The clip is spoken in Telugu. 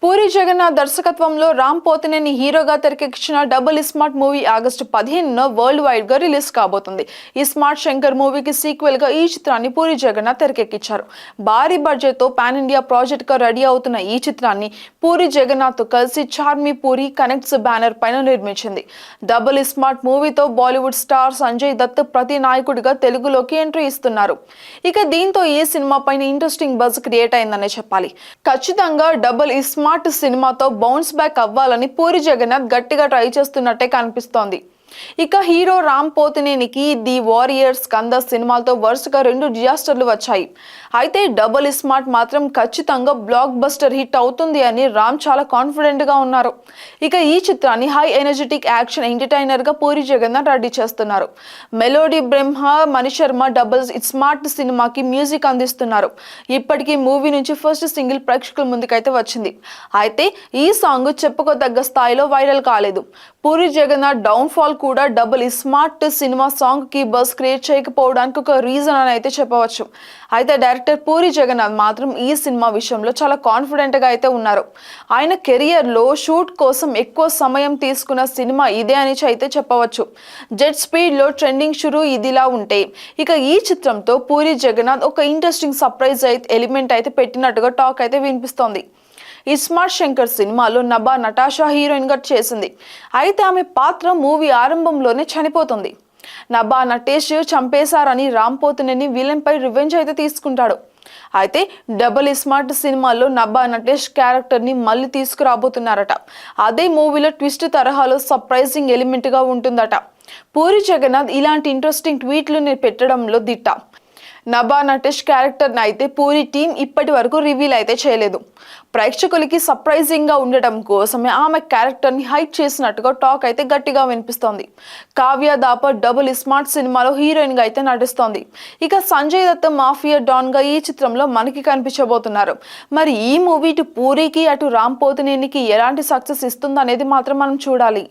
పూరి జగన్నాథ్ దర్శకత్వంలో రామ్ పోతినేని హీరోగా తెరకెక్కించిన డబుల్ స్మార్ట్ మూవీ ఆగస్టు 15న వరల్డ్ వైడ్ గా రిలీజ్ కాబోతుంది. ఈ స్మార్ట్ శంకర్ మూవీకి సీక్వెల్ గా ఈ చిత్రాన్ని పూరి జగన్నాథ్ తెరకెక్కించారు. భారీ బడ్జెట్ తో పాన్ ఇండియా ప్రాజెక్ట్ గా రెడీ అవుతున్న ఈ చిత్రాన్ని పూరి జగన్నాథ్ తో కలిసి చార్మి పూరి కనెక్ట్స్ బ్యానర్ పైన నిర్మించింది. డబుల్ స్మార్ట్ మూవీతో బాలీవుడ్ స్టార్ సంజయ్ దత్ ప్రతి నాయకుడిగా తెలుగులోకి ఎంట్రీ ఇస్తున్నారు. ఇక దీంతో ఈ సినిమా పైన ఇంట్రెస్టింగ్ బజ్ క్రియేట్ అయిందనే చెప్పాలి. ఖచ్చితంగా డబుల్ స్మార్ట్ సినిమాతో బౌన్స్ బ్యాక్ అవ్వాలని పూరి జగన్నాథ్ గట్టిగా ట్రై చేస్తున్నట్టే కనిపిస్తోంది. ఇక హీరో రామ్ పోతినేనికి ది వారియర్స్ కంద సినిమాలతో వరుసగా 2 డిజాస్టర్లు వచ్చాయి. అయితే డబుల్ స్మార్ట్ మాత్రం ఖచ్చితంగా బ్లాక్ బస్టర్ హిట్ అవుతుంది అని రామ్ చాలా కాన్ఫిడెంట్ గా ఉన్నారు. ఇక ఈ చిత్రాన్ని హై ఎనర్జెటిక్ యాక్షన్ ఎంటర్టైనర్ గా పూరి జగన్నాథ్ రెడీ చేస్తున్నారు. మెలోడీ బ్రహ్మ మణిశర్మ డబుల్ స్మార్ట్ సినిమాకి మ్యూజిక్ అందిస్తున్నారు. ఇప్పటికీ మూవీ నుంచి ఫస్ట్ సింగిల్ ప్రేక్షకుల ముందుకైతే వచ్చింది. అయితే ఈ సాంగ్ చెప్పుకోదగ్గ స్థాయిలో వైరల్ కాలేదు. పూరి జగన్నాథ్ డౌన్ ఫాల్ కూడా డబుల్ స్మార్ట్ సినిమా సాంగ్ కి బస్ క్రియేట్ చేయకపోవడానికి ఒక రీజన్ అని అయితే చెప్పవచ్చు. అయితే డైరెక్టర్ పూరి జగన్నాథ్ మాత్రం ఈ సినిమా విషయంలో చాలా కాన్ఫిడెంట్ గా అయితే ఉన్నారు. ఆయన కెరియర్ లో షూట్ కోసం ఎక్కువ సమయం తీసుకున్న సినిమా ఇదే అని అయితే చెప్పవచ్చు. జెట్ స్పీడ్ లో ట్రెండింగ్ షురూ ఇదిలా ఉంటే ఇక ఈ చిత్రంతో పూరి జగన్నాథ్ ఒక ఇంట్రెస్టింగ్ సర్ప్రైజ్ ఎలిమెంట్ అయితే పెట్టినట్టుగా టాక్ అయితే వినిపిస్తోంది. ఈ స్మార్ట్ శంకర్ సినిమాలో నభా నటాషా హీరోయిన్ గా చేసింది. అయితే ఆమె పాత్ర మూవీ ఆరంభంలోనే చనిపోతుంది. నభా నటేష్ చంపేశారని రామ్ పోతినేని విలన్ పై రివెంజ్ అయితే తీసుకుంటాడు. అయితే డబుల్ స్మార్ట్ సినిమాలో నభా నటేష్ క్యారెక్టర్ ని మళ్ళీ తీసుకురాబోతున్నారట. అదే మూవీలో ట్విస్ట్ తరహాలో సర్ప్రైజింగ్ ఎలిమెంట్ గా ఉంటుందట. పూరి జగన్నాథ్ ఇలాంటి ఇంట్రెస్టింగ్ ట్వీట్లు పెట్టడంలో దిట్ట. నభా నటేష్ క్యారెక్టర్ అయితే పూరి టీం ఇప్పటి వరకు రివీల్ అయితే చేయలేదు. ప్రేక్షకులకి సర్ప్రైజింగ్ గా ఉండటం కోసమే ఆమె క్యారెక్టర్ ని హైట్ చేసినట్టుగా టాక్ అయితే గట్టిగా వినిపిస్తోంది. కావ్య దాపర్ డబుల్ స్మార్ట్ సినిమాలో హీరోయిన్ గా అయితే నటిస్తోంది. ఇక సంజయ్ దత్ మాఫియా డాన్ గా ఈ చిత్రంలో మనకి కనిపించబోతున్నారు. మరి ఈ మూవీ ఇటు పూరికి అటు రామ్ పోతినేనికి ఎలాంటి సక్సెస్ ఇస్తుందనేది మాత్రం మనం చూడాలి.